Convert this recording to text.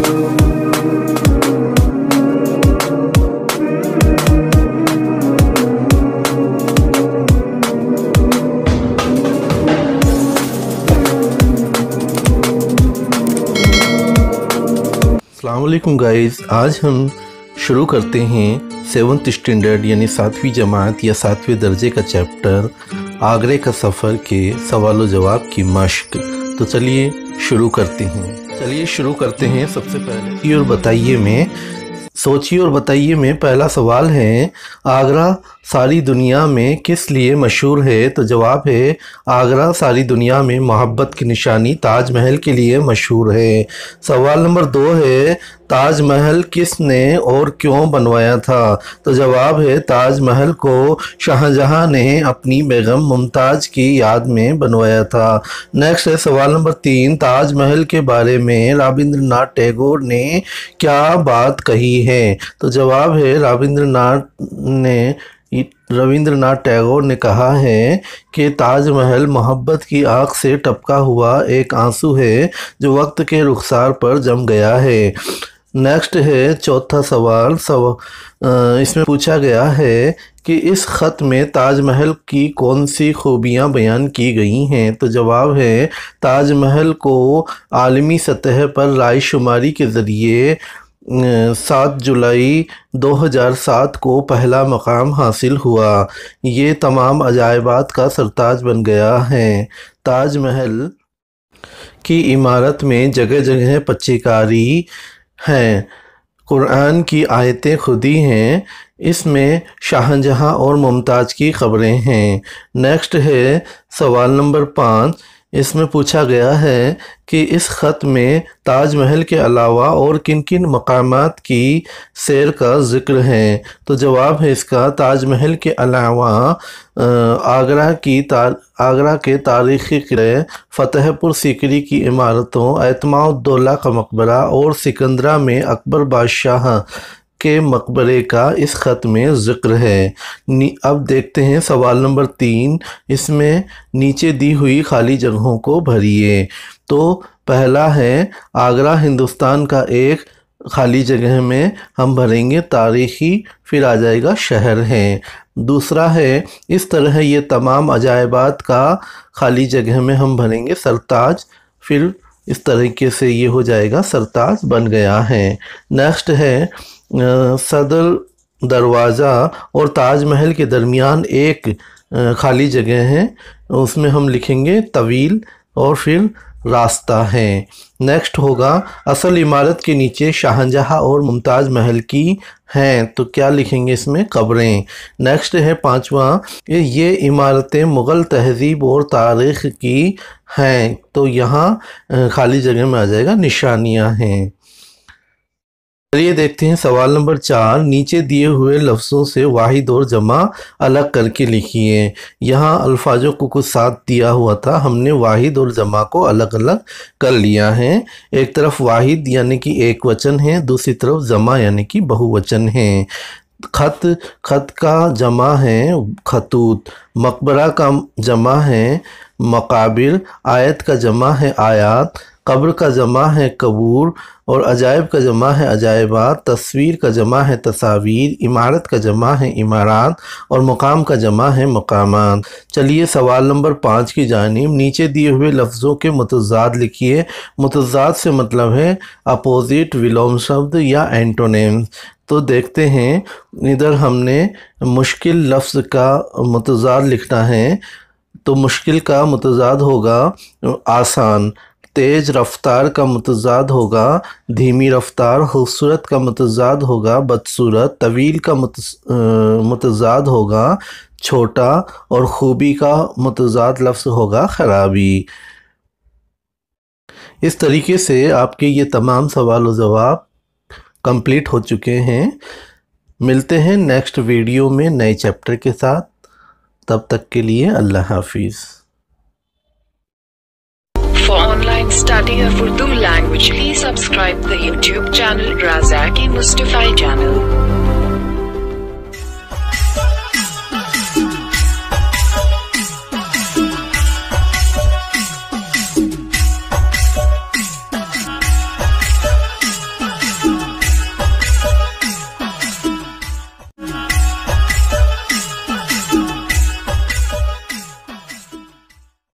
अस्सलाम वालेकुम गाइस, आज हम शुरू करते हैं 7th स्टैंडर्ड यानी 7वीं जमात या 7वें दर्जे का चैप्टर आगरे का सफ़र के सवाल जवाब की मश्क। तो चलिए शुरू करते हैं। सबसे पहले सोचिए और बताइए में पहला सवाल है, आगरा सारी दुनिया में किस लिए मशहूर है? तो जवाब है, आगरा सारी दुनिया में मोहब्बत की निशानी ताजमहल के लिए मशहूर है। सवाल नंबर 2 है, ताजमहल किसने और क्यों बनवाया था? तो जवाब है, ताजमहल को शाहजहां ने अपनी बेगम मुमताज़ की याद में बनवाया था। नेक्स्ट है सवाल नंबर 3, ताजमहल के बारे में रविंद्रनाथ टैगोर ने क्या बात कही है? तो जवाब है, रविंद्रनाथ टैगोर ने कहा है कि ताजमहल मोहब्बत की आग से टपका हुआ एक आंसू है जो वक्त के रुखसार पर जम गया है। नेक्स्ट है चौथा सवाल, इसमें पूछा गया है कि इस ख़त में ताजमहल की कौन सी खूबियाँ बयान की गई हैं? तो जवाब है, ताजमहल को आलमी सतह पर रायशुमारी के ज़रिए 7 जुलाई 2007 को पहला मकाम हासिल हुआ। ये तमाम अजायबात का सरताज बन गया है। ताजमहल की इमारत में जगह जगह पच्चीकारी हैं, कुरान की आयतें खुदी हैं, इसमें शाहजहां और मुमताज़ की खबरें हैं। नेक्स्ट है सवाल नंबर 5, इसमें पूछा गया है कि इस ख़त में ताजमहल के अलावा और किन किन मकामात की सैर का ज़िक्र है? तो जवाब है इसका, ताजमहल के अलावा आगरा के तारीख़ी किले, फ़तेहपुर सीकरी की इमारतों, एतमाउद्दौला का मकबरा और सिकंदरा में अकबर बादशाह के मकबरे का इस ख़त में ज़िक्र है। अब देखते हैं सवाल नंबर 3, इसमें नीचे दी हुई खाली जगहों को भरिए। तो पहला है, आगरा हिंदुस्तान का एक खाली जगह में हम भरेंगे तारीख़ी, फिर आ जाएगा शहर है। दूसरा है, इस तरह ये तमाम अजायबात का खाली जगह में हम भरेंगे सरताज, फिर इस तरीके से ये हो जाएगा सरताज बन गया है। नेक्स्ट है, सदर दरवाज़ा और ताजमहल के दरमियान एक खाली जगह है, उसमें हम लिखेंगे तवील और फिर रास्ता है। नेक्स्ट होगा, असल इमारत के नीचे शाहजहां और मुमताज़ महल की हैं, तो क्या लिखेंगे इसमें? कब्रें। नेक्स्ट है 5वां, ये इमारतें मुग़ल तहज़ीब और तारीख़ की हैं, तो यहाँ खाली जगह में आ जाएगा निशानियाँ हैं। चलिए देखते हैं सवाल नंबर 4, नीचे दिए हुए लफ्ज़ों से वाहिद और जमा अलग करके लिखिए। यहाँ अल्फाजों को कुछ साथ दिया हुआ था, हमने वाहिद और जमा को अलग अलग कर लिया है। एक तरफ वाहिद यानी कि एक वचन है, दूसरी तरफ जमा यानी कि बहुवचन है। खत का जमा है खतूत, मकबरा का जमा है मकाबिर, आयत का जमा है आयात, कब्र का जमा है कबूर और अजायब का जमा है अजायबात, तस्वीर का जमा है तस्वीर, इमारत का जमा है इमारात और मुकाम का जमा है मकामात। चलिए सवाल नंबर 5 की जानिब, नीचे दिए हुए लफ्ज़ों के मुतज़ाद लिखिए। मुतज़ाद से मतलब है अपोजिट, विलोम शब्द या एंटोनिम्स। तो देखते हैं, इधर हमने मुश्किल लफ्ज़ का मुतज़ाद लिखना है, तो मुश्किल का मुतज़ाद होगा आसान, तेज़ रफ्तार का मुतज़ाद होगा धीमी रफ्तार, खूबसूरत का मुतज़ाद होगा बदसूरत, तवील का मुतज़ाद होगा छोटा और खूबी का मुतज़ाद लफ्ज़ होगा ख़राबी। इस तरीके से आपके ये तमाम सवाल और जवाब कंप्लीट हो चुके हैं। मिलते हैं नेक्स्ट वीडियो में नए चैप्टर के साथ, तब तक के लिए अल्लाह हाफिज़। For online study of Urdu language, please subscribe the YouTube channel Razaki Mustafa channel.